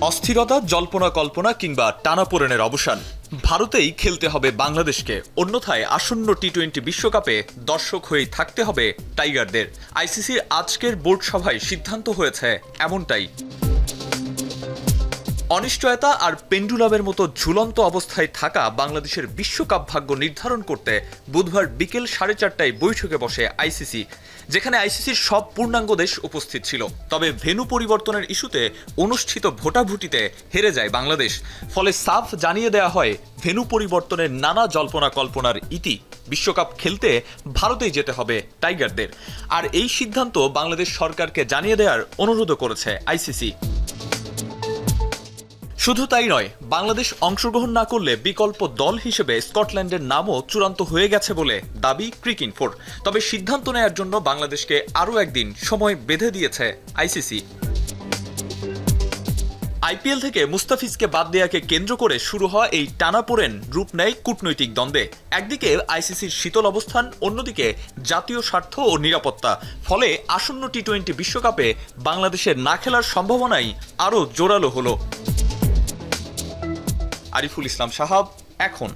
অস্থিরতা, জল্পনা কল্পনা কিংবা টানাপোড়েনের অবসান, ভারতেই খেলতে হবে বাংলাদেশকে। অন্যথায় আসন্ন টি-20 বিশ্বকাপে দর্শক হয়েই থাকতে হবে টাইগারদের। আইসিসির আজকের বোর্ড সভায় সিদ্ধান্ত হয়েছে এমনটাই। অনিশ্চয়তা আর পেন্ডুলামের মতো ঝুলন্ত অবস্থায় থাকা বাংলাদেশের বিশ্বকাপ ভাগ্য নির্ধারণ করতে বুধবার বিকেল 4:30টায় বৈঠকে বসে আইসিসি, যেখানে আইসিসির সব পূর্ণাঙ্গ দেশ উপস্থিত ছিল। তবে ভেন্যু পরিবর্তনের ইস্যুতে অনুষ্ঠিত ভোটাভুটিতে হেরে যায় বাংলাদেশ। ফলে সাফ জানিয়ে দেওয়া হয় ভেন্যু পরিবর্তনের নানা জল্পনা কল্পনার ইতি। বিশ্বকাপ খেলতে ভারতেই যেতে হবে টাইগারদের। আর এই সিদ্ধান্ত বাংলাদেশ সরকারকে জানিয়ে দেওয়ার অনুরোধও করেছে আইসিসি। শুধু তাই নয়, বাংলাদেশ অংশগ্রহণ না করলে বিকল্প দল হিসেবে স্কটল্যান্ডের নামও চূড়ান্ত হয়ে গেছে বলে দাবি ক্রিকইনফোর। তবে সিদ্ধান্ত নেয়ার জন্য বাংলাদেশকে আরও একদিন সময় বেঁধে দিয়েছে আইসিসি। আইপিএল থেকে মুস্তাফিজকে বাদ দেয়াকে কেন্দ্র করে শুরু হওয়া এই টানাপোড়েন রূপ নেয় কূটনৈতিক দ্বন্দ্বে। একদিকে আইসিসির শীতল অবস্থান, অন্যদিকে জাতীয় স্বার্থ ও নিরাপত্তা। ফলে আসন্ন টি-20 বিশ্বকাপে বাংলাদেশের না খেলার সম্ভাবনাই আরও জোরালো হলো। আরিফুল ইসলাম সাহাব, এখন।